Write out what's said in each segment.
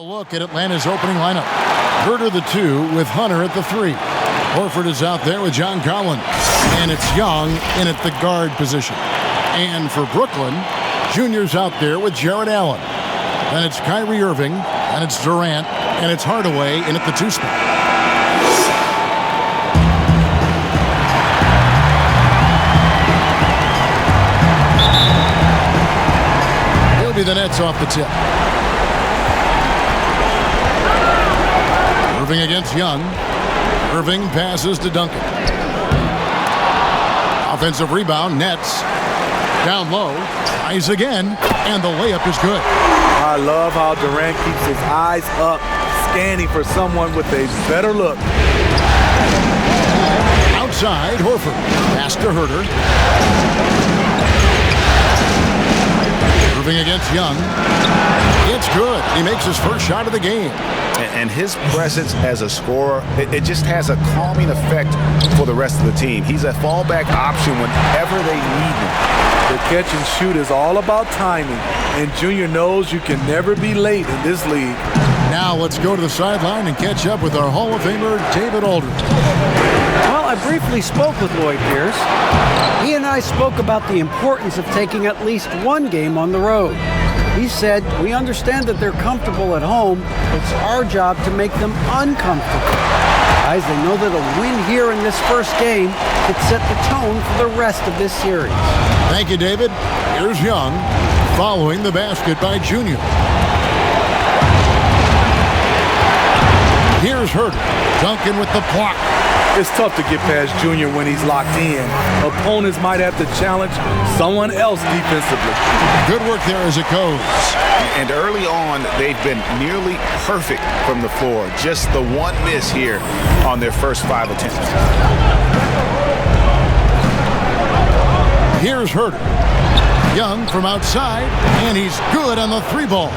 A look at Atlanta's opening lineup. Herter the 2 with Hunter at the 3. Horford is out there with John Collins. And it's Young in at the guard position. And for Brooklyn, Junior's out there with Jared Allen. Then it's Kyrie Irving, and it's Durant, and it's Hardaway in at the 2 spot. He'll be the Nets off the tip. Irving against Young. Irving passes to Duncan. Offensive rebound, Nets. Down low, tries again, and the layup is good. I love how Durant keeps his eyes up, scanning for someone with a better look. Outside, Horford. Pass to Herter. Irving against Young. It's good. He makes his first shot of the game. And his presence as a scorer, it just has a calming effect for the rest of the team. He's a fallback option whenever they need him. The catch and shoot is all about timing, and Junior knows you can never be late in this league. Now let's go to the sideline and catch up with our Hall of Famer, David Aldridge. Well, I briefly spoke with Lloyd Pierce. He and I spoke about the importance of taking at least one game on the road. He said, we understand that they're comfortable at home. It's our job to make them uncomfortable. Guys, they know that a win here in this first game could set the tone for the rest of this series. Thank you, David. Here's Young, following the basket by Junior. Here's Herter. Duncan with the block. It's tough to get past Junior when he's locked in. Opponents might have to challenge someone else defensively. Good work there as it goes. And early on, they've been nearly perfect from the floor. Just the one miss here on their first 5 attempts. Here's Herter. Young from outside, and he's good on the 3 ball.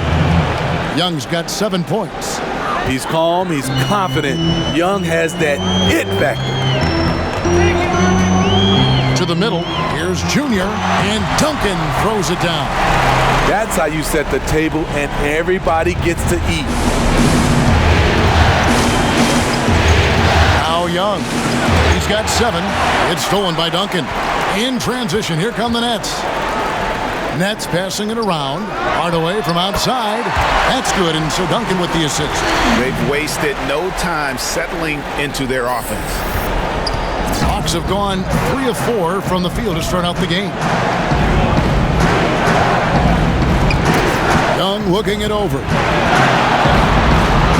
Young's got 7 points. He's calm, he's confident. Young has that it factor. To the middle, here's Junior, and Duncan throws it down. That's how you set the table, and everybody gets to eat. Now Young. He's got 7. It's stolen by Duncan. In transition, here come the Nets. Nets passing it around. Hardaway from outside. That's good, and so Duncan with the assist. They've wasted no time settling into their offense. Hawks have gone 3 of 4 from the field to start out the game. Young looking it over.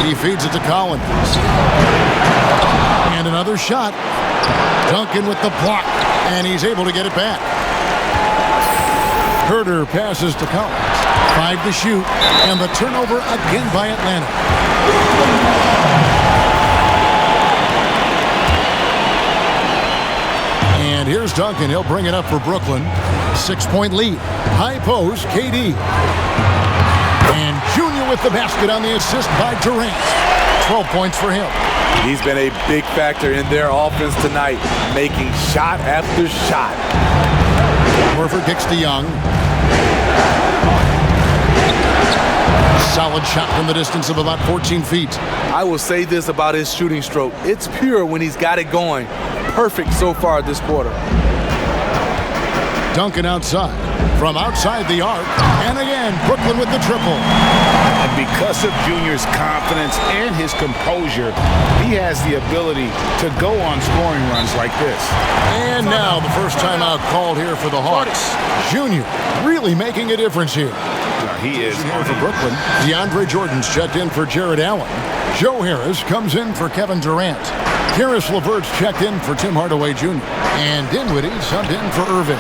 He feeds it to Collins. And another shot. Duncan with the block, and he's able to get it back. Herter passes to Collins. 5 to shoot, and the turnover again by Atlanta. And here's Duncan. He'll bring it up for Brooklyn. 6-point lead. High post, KD. And Junior with the basket on the assist by Durant. 12 points for him. He's been a big factor in their offense tonight, making shot after shot. Horford kicks to Young. Solid shot from the distance of about 14 feet. I will say this about his shooting stroke. It's pure when he's got it going. Perfect so far this quarter. Duncan outside. From outside the arc. And again, Brooklyn with the triple. And because of Junior's confidence and his composure, he has the ability to go on scoring runs like this. And now the first timeout called here for the Hawks. Junior really making a difference here. He is. Here for Brooklyn. DeAndre Jordan's checked in for Jared Allen. Joe Harris comes in for Kevin Durant. Karis LeVert's checked in for Tim Hardaway Jr. And Dinwiddie subbed in for Irving.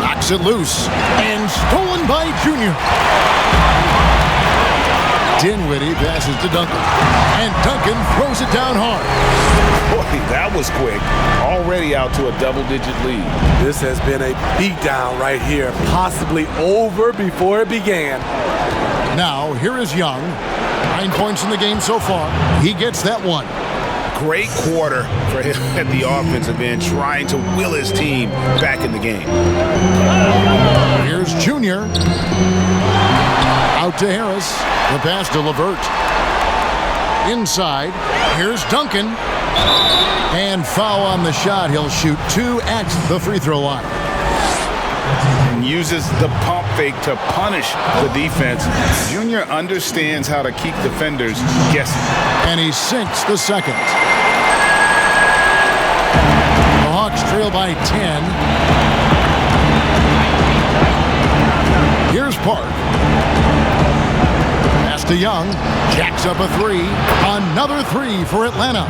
Knocks it loose. And stolen by Junior. Dinwiddie passes to Duncan. And Duncan throws it down hard. Boy, that was quick. Already out to a double-digit lead. This has been a beatdown right here. Possibly over before it began. Now, here is Young. 9 points in the game so far. He gets that one. Great quarter for him at the offensive end, trying to will his team back in the game. Here's Junior. Out to Harris. The pass to LeVert. Inside. Here's Duncan. And foul on the shot. He'll shoot 2 at the free throw line. And uses the pump fake to punish the defense. Junior understands how to keep defenders guessing. And he sinks the second. The Hawks trail by 10. Here's Park. Pass to Young. Jacks up a 3. Another 3 for Atlanta.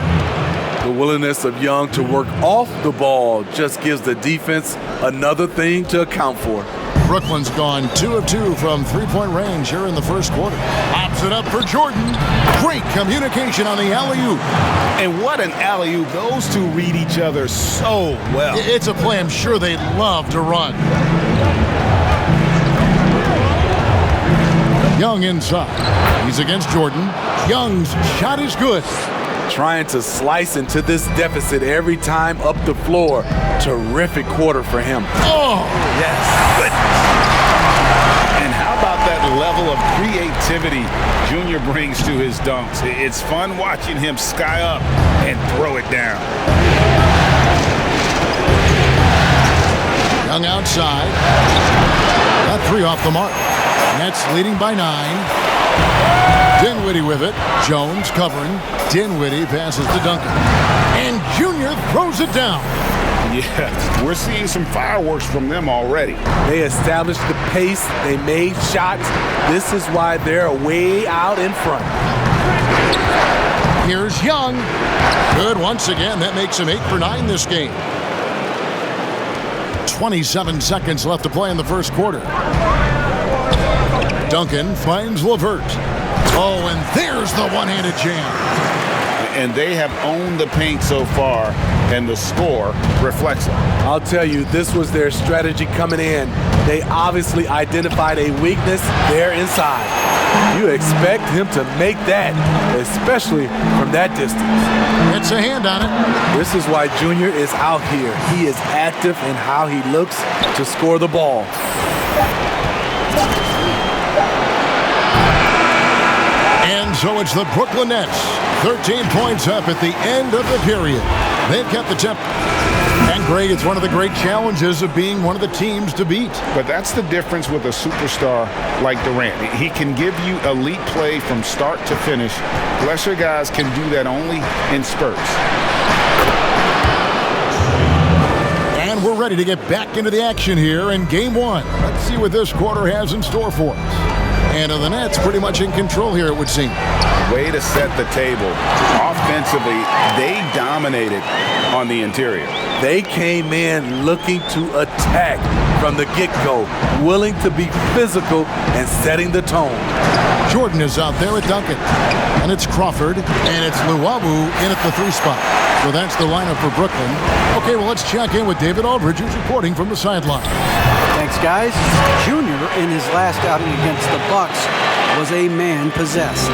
The willingness of Young to work off the ball just gives the defense another thing to account for. Brooklyn's gone 2 of 2 from three-point range here in the first quarter. Pops it up for Jordan. Great communication on the alley-oop. And what an alley-oop. Those two read each other so well. It's a play I'm sure they'd love to run. Young inside. He's against Jordan. Young's shot is good. Trying to slice into this deficit every time up the floor. Terrific quarter for him. Oh! Yes. Good. And how about that level of creativity Junior brings to his dunks? It's fun watching him sky up and throw it down. Young outside. That 3 off the mark. Nets leading by 9. Dinwiddie with it. Jones covering. Dinwiddie passes to Duncan. And Junior throws it down. Yeah, we're seeing some fireworks from them already. They established the pace. They made shots. This is why they're way out in front. Here's Young. Good once again. That makes him 8 for 9 this game. 27 seconds left to play in the first quarter. Duncan finds LeVert. Oh, and there's the one-handed jam. And they have owned the paint so far, and the score reflects it. I'll tell you, this was their strategy coming in. They obviously identified a weakness there inside. You expect him to make that, especially from that distance. Gets a hand on it. This is why Junior is out here. He is active in how he looks to score the ball. And so it's the Brooklyn Nets. 13 points up at the end of the period. They've kept the tempo. And Greg, it's one of the great challenges of being one of the teams to beat. But that's the difference with a superstar like Durant. He can give you elite play from start to finish. Lesser guys can do that only in spurts. And we're ready to get back into the action here in Game 1. Let's see what this quarter has in store for us. And the Nets pretty much in control here, it would seem. Way to set the table. Offensively, they dominated on the interior. They came in looking to attack from the get-go, willing to be physical and setting the tone. Jordan is out there with Duncan. And it's Crawford, and it's Luwawu in at the 3 spot. So that's the lineup for Brooklyn. Okay, well, let's check in with David Aldridge, who's reporting from the sideline. Thanks, guys. Junior, in his last outing against the Bucks, was a man possessed.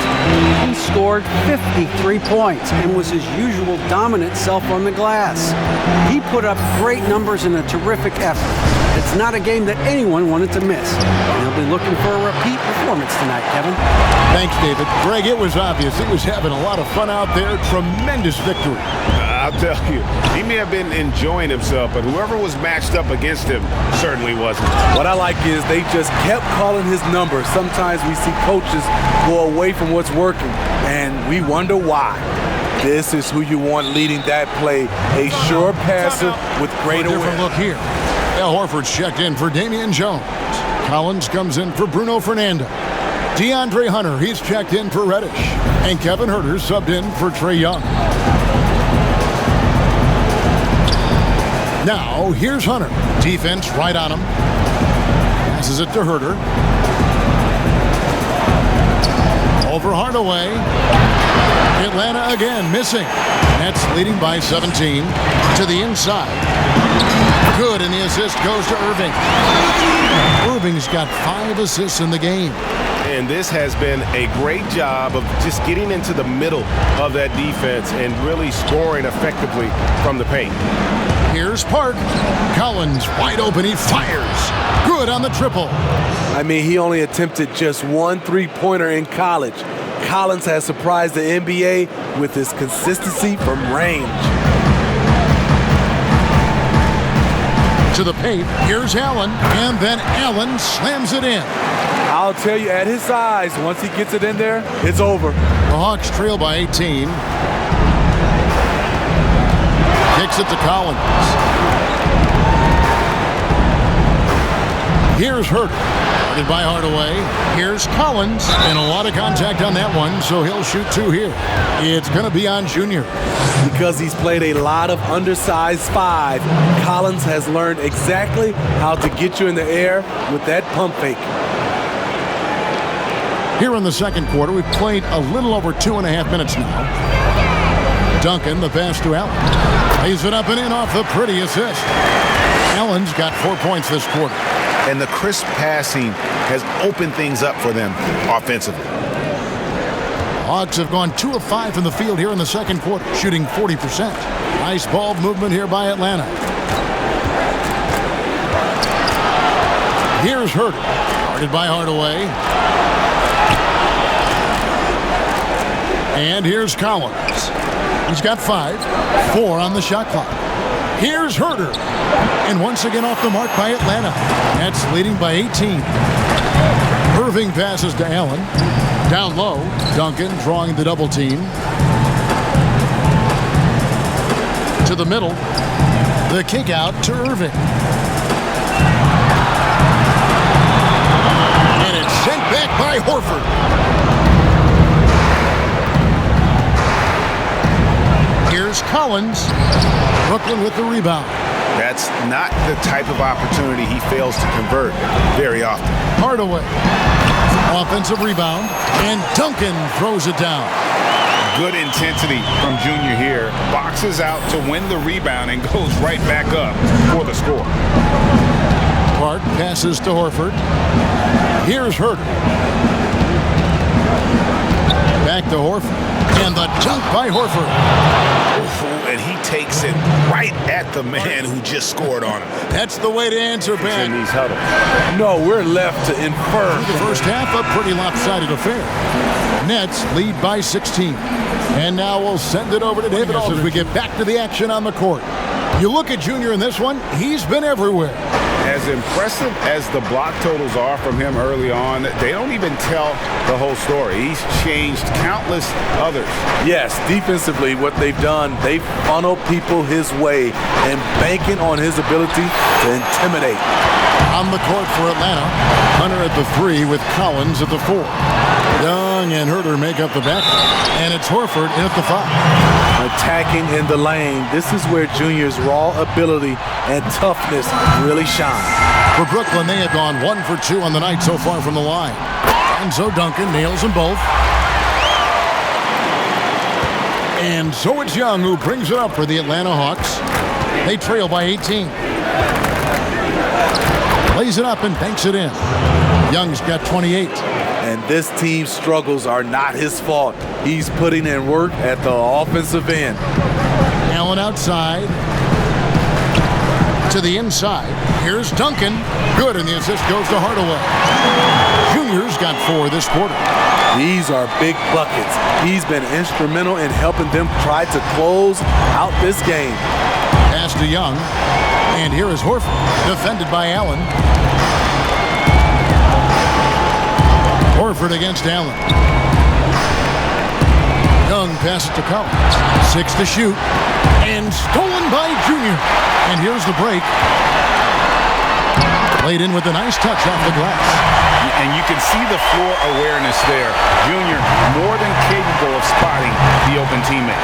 He scored 53 points and was his usual dominant self on the glass. He put up great numbers in a terrific effort. It's not a game that anyone wanted to miss. And he'll be looking for a repeat performance tonight, Kevin. Thanks, David. Greg, it was obvious. He was having a lot of fun out there. Tremendous victory. I'll tell you, he may have been enjoying himself, but whoever was matched up against him certainly wasn't. What I like is they just kept calling his number. Sometimes we see coaches go away from what's working, and we wonder why. This is who you want leading that play. A sure passer with great awareness. Different look here. Al Horford's checked in for Damian Jones. Collins comes in for Bruno Fernando. DeAndre Hunter, he's checked in for Reddish. And Kevin Huerter subbed in for Trae Young. Now, here's Hunter. Defense right on him. Passes it to Huerter. Over Hardaway. Atlanta again missing. Nets leading by 17. To the inside. Good, and the assist goes to Irving. Irving's got 5 assists in the game. and this has been a great job of just getting into the middle of that defense and really scoring effectively from the paint. Here's Park. Collins wide open. He fires. Good on the triple. I mean, he only attempted just one three-pointer in college. Collins has surprised the NBA with his consistency from range. To the paint. Here's Allen. And then Allen slams it in. I'll tell you, at his size, once he gets it in there, it's over. The Hawks trail by 18. Kicks it to Collins. Here's Herter. Guarded by Hardaway. Here's Collins. And a lot of contact on that one, so he'll shoot two here. It's going to be on Junior. Because he's played a lot of undersized five, Collins has learned exactly how to get you in the air with that pump fake. Here in the second quarter, we've played a little over 2.5 minutes now. Duncan, the pass to Allen. Lays it up and in off the pretty assist. Allen's got 4 points this quarter. And the crisp passing has opened things up for them offensively. Hawks have gone 2 of 5 from the field here in the second quarter, shooting 40%. Nice ball movement here by Atlanta. Here's Herter. Guarded by Hardaway. And here's Collins. He's got 5, 4 on the shot clock. Here's Herter. And once again off the mark by Atlanta. That's leading by 18. Irving passes to Allen. Down low, Duncan drawing the double team. To the middle. The kick out to Irving. And it's sent back by Horford. Here's Collins. Brooklyn with the rebound. That's not the type of opportunity he fails to convert very often. Hardaway. Offensive rebound. And Duncan throws it down. Good intensity from Junior here. Boxes out to win the rebound and goes right back up for the score. Park passes to Horford. Here's Herter. Back to Horford. And the dunk by Horford. And he takes it right at the man who just scored on him. That's the way to answer back. In these huddles. No, we're left to infer. The first half, a pretty lopsided affair. Nets lead by 16. And now we'll send it over to David as we get back to the action on the court. You look at Junior in this one, he's been everywhere. As impressive as the block totals are from him early on, they don't even tell the whole story. He's changed countless others. Yes, defensively, what they've done, they've funneled people his way and banking on his ability to intimidate. On the court for Atlanta, Hunter at the 3 with Collins at the 4. Young and Herter make up the back, and it's Horford in at the 5. Attacking in the lane, this is where Junior's raw ability and toughness really shine. For Brooklyn, they have gone 1 for 2 on the night so far from the line. And so Duncan nails them both. And so it's Young who brings it up for the Atlanta Hawks. They trail by 18. Lays it up and banks it in. Young's got 28. And this team's struggles are not his fault. He's putting in work at the offensive end. Allen outside. To the inside. Here's Duncan. Good, and the assist goes to Hardaway. Junior's got 4 this quarter. These are big buckets. He's been instrumental in helping them try to close out this game. Pass to Young. And here is Horford, defended by Allen. Horford against Allen. Young passes to Collins. 6 to shoot. And stolen by Junior. And here's the break. Laid in with a nice touch off the glass. And you can see the floor awareness there. Junior more than capable of spotting the open teammate.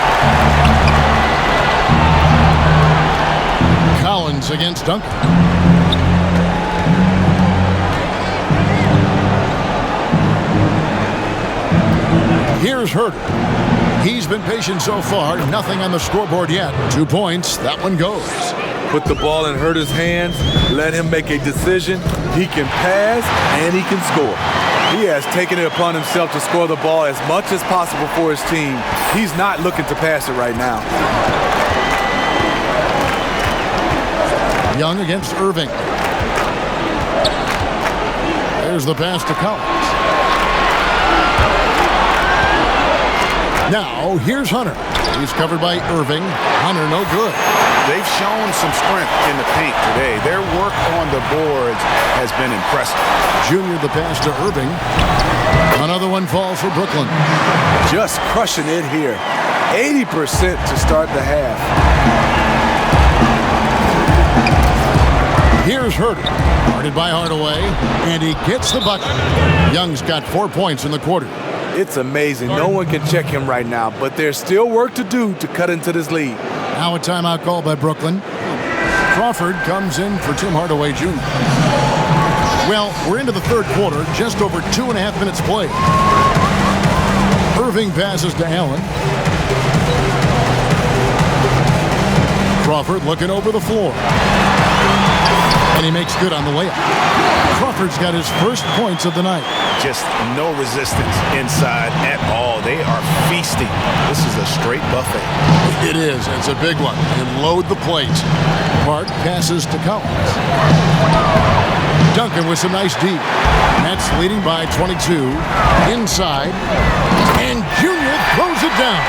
Collins against Duncan. Here's Herter. He's been patient so far. Nothing on the scoreboard yet. 2 points. That one goes. Put the ball in Herter's hands. Let him make a decision. He can pass and he can score. He has taken it upon himself to score the ball as much as possible for his team. He's not looking to pass it right now. Young against Irving. There's the pass to Collins. Now, here's Hunter. He's covered by Irving. Hunter, no good. They've shown some strength in the paint today. Their work on the boards has been impressive. Junior, the pass to Irving. Another one falls for Brooklyn. Just crushing it here. 80% to start the half. Here's Herter. Guarded by Hardaway. And he gets the bucket. Young's got 4 points in the quarter. It's amazing. No one can check him right now, but there's still work to do to cut into this lead. Now a timeout call by Brooklyn. Crawford comes in for Tim Hardaway Jr. Well, we're into the third quarter, just over 2.5 minutes played. Irving passes to Allen. Crawford looking over the floor. And he makes good on the layup. Crawford's got his first points of the night. Just no resistance inside at all. They are feasting. This is a straight buffet. It is. It's a big one. And load the plate. Mark passes to Collins. Duncan with some nice D. Nets leading by 22. Inside. And Junior throws it down.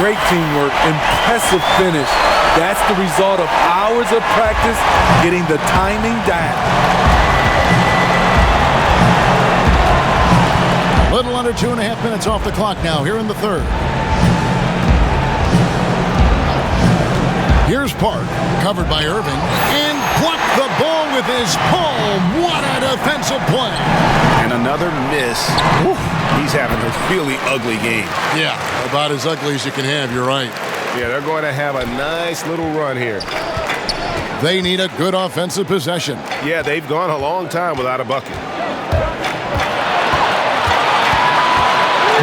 Great teamwork. Impressive finish. That's the result of hours of practice getting the timing down. Little under 2.5 minutes off the clock now here in the third. Here's Park, covered by Irving, and blocked the ball with his palm. What a defensive play. And another miss. Whew. He's having a really ugly game. Yeah, about as ugly as you can have, you're right. Yeah, they're going to have a nice little run here. They need a good offensive possession. Yeah, they've gone a long time without a bucket.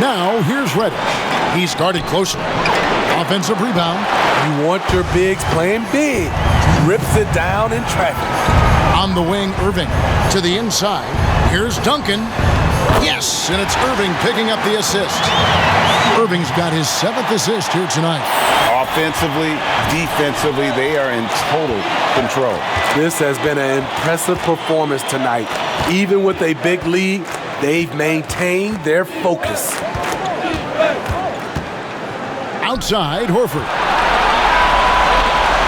Now, here's Reddish. He's guarded closely. Offensive rebound. You want your bigs playing big. Rips it down in traffic. On the wing, Irving. To the inside. Here's Duncan. Yes, and it's Irving picking up the assist. Irving's got his 7th assist here tonight. Offensively, defensively, they are in total control. This has been an impressive performance tonight. Even with a big lead, they've maintained their focus. Outside, Horford.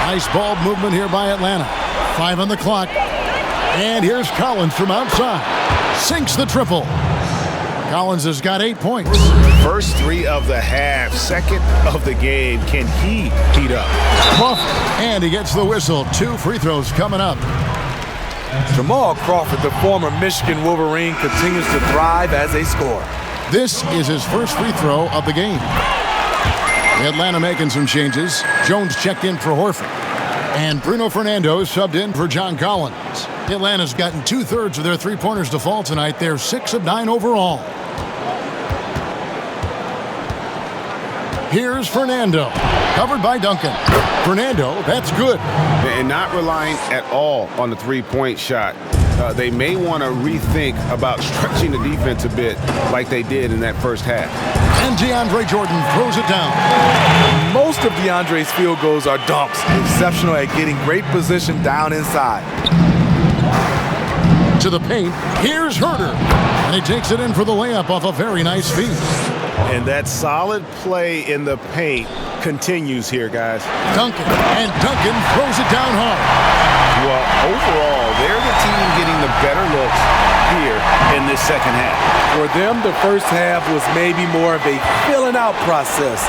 Nice ball movement here by Atlanta. 5 on the clock. And here's Collins from outside. Sinks the triple. Collins has got 8 points. First 3 of the half, second of the game. Can he heat up? Crawford, and he gets the whistle. 2 free throws coming up. Jamal Crawford, the former Michigan Wolverine, continues to thrive as a scorer. This is his first free throw of the game. Atlanta making some changes. Jones checked in for Horford. And Bruno Fernando subbed in for John Collins. Atlanta's gotten 2/3 of their three-pointers to fall tonight. They're 6 of 9 overall. Here's Fernando, covered by Duncan. Fernando, that's good. And not relying at all on the three-point shot. They may want to rethink about stretching the defense a bit like they did in that first half. And DeAndre Jordan throws it down. Most of DeAndre's field goals are dunks. Exceptional at getting great position down inside. To the paint, here's Herter. And he takes it in for the layup off a very nice feed. And that solid play in the paint continues here, guys. Duncan, and Duncan throws it down hard. Well, overall, they're the team getting the better looks here in this second half. For them, the first half was maybe more of a filling out process.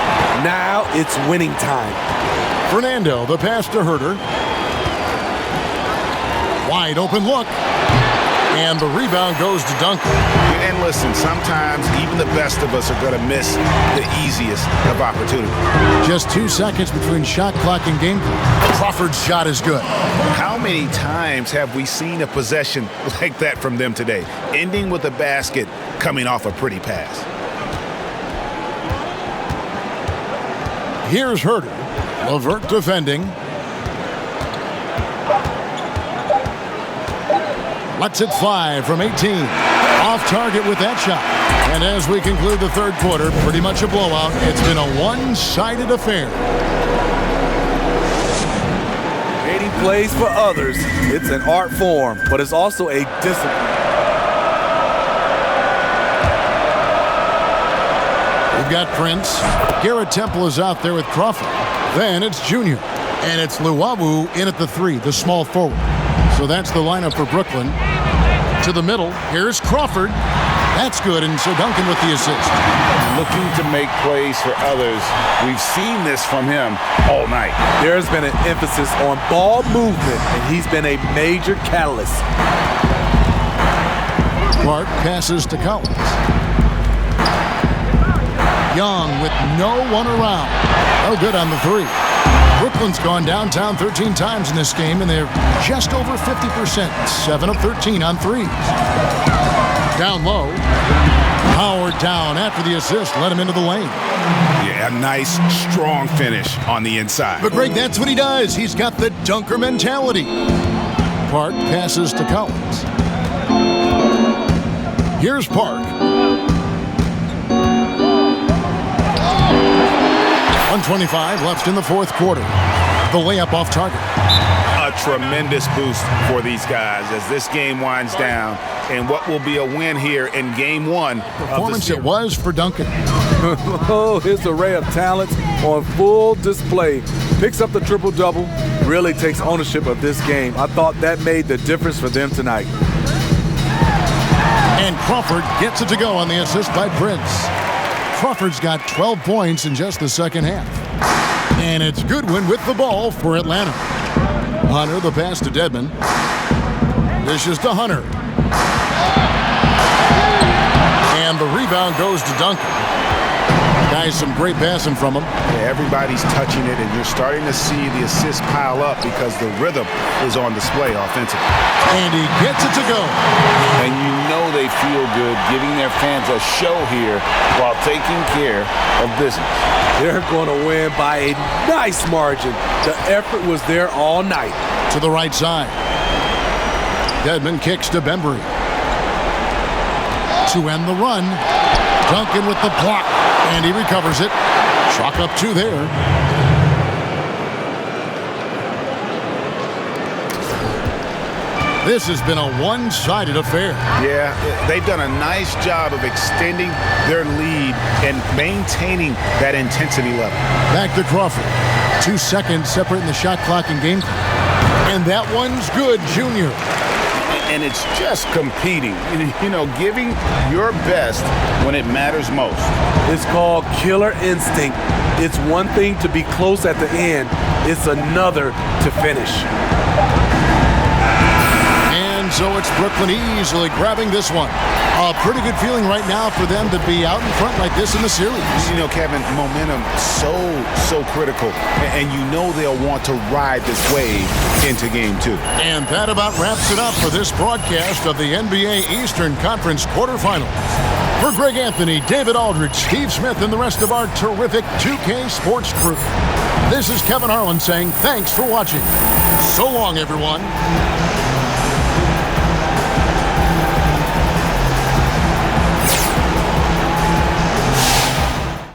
Now it's winning time. Fernando, the pass to Herter. Wide open look. And the rebound goes to Duncan. And listen, sometimes even the best of us are going to miss the easiest of opportunities. Just 2 seconds between shot clock and game clock. Crawford's shot is good. How many times have we seen a possession like that from them today, ending with a basket coming off a pretty pass? Here's Herter. LeVert defending. Lets it fly from 18. Off off target with that shot. And as we conclude the third quarter, pretty much a blowout. It's been a one-sided affair. Creating plays for others, it's an art form, but it's also a discipline. We've got Prince. Garrett Temple is out there with Crawford. Then it's Junior. And it's Luwawu in at the 3, the small forward. So that's the lineup for Brooklyn. To the middle, here's Crawford. That's good, and so Duncan with the assist. Looking to make plays for others. We've seen this from him all night. There's been an emphasis on ball movement, and he's been a major catalyst. Clark passes to Collins. Young with no one around. No good on the 3. Brooklyn's gone downtown 13 times in this game, and they're just over 50%. 7 of 13 on 3s. Down low. Howard down after the assist. Let him into the lane. Yeah, a nice, strong finish on the inside. But Greg, that's what he does. He's got the dunker mentality. Park passes to Collins. Here's Park. 1:25 left in the fourth quarter. The layup off target. A tremendous boost for these guys as this game winds down, and what will be a win here in game 1. Performance it was for Duncan. Oh, his array of talents on full display. Picks up the triple-double, really takes ownership of this game. I thought that made the difference for them tonight. And Crawford gets it to go on the assist by Prince. Crawford's got 12 points in just the second half. And it's Goodwin with the ball for Atlanta. Hunter, the pass to Dedmon. Dishes to Hunter. And the rebound goes to Duncan. Guys, some great passing from him. Yeah, everybody's touching it, and you're starting to see the assists pile up because the rhythm is on display offensively. And he gets it to go. And you know they feel good giving their fans a show here while taking care of business. They're going to win by a nice margin. The effort was there all night. To the right side. Dedmon kicks to Bembry. To end the run. Duncan with the block. And he recovers it. Chalk up 2 there. This has been a one-sided affair. Yeah, they've done a nice job of extending their lead and maintaining that intensity level. Back to Crawford. 2 seconds separating the shot clock and game clock. And that one's good, Junior. And it's just competing, giving your best when it matters most. It's called killer instinct. It's one thing to be close at the end. It's another to finish. And so it's Brooklyn easily grabbing this one. A pretty good feeling right now for them to be out in front like this in the series. Kevin, momentum so critical. And they'll want to ride this wave into game 2. And that about wraps it up for this broadcast of the NBA Eastern Conference quarterfinals. For Greg Anthony, David Aldridge, Steve Smith, and the rest of our terrific 2K Sports crew, this is Kevin Harlan saying thanks for watching. So long, everyone.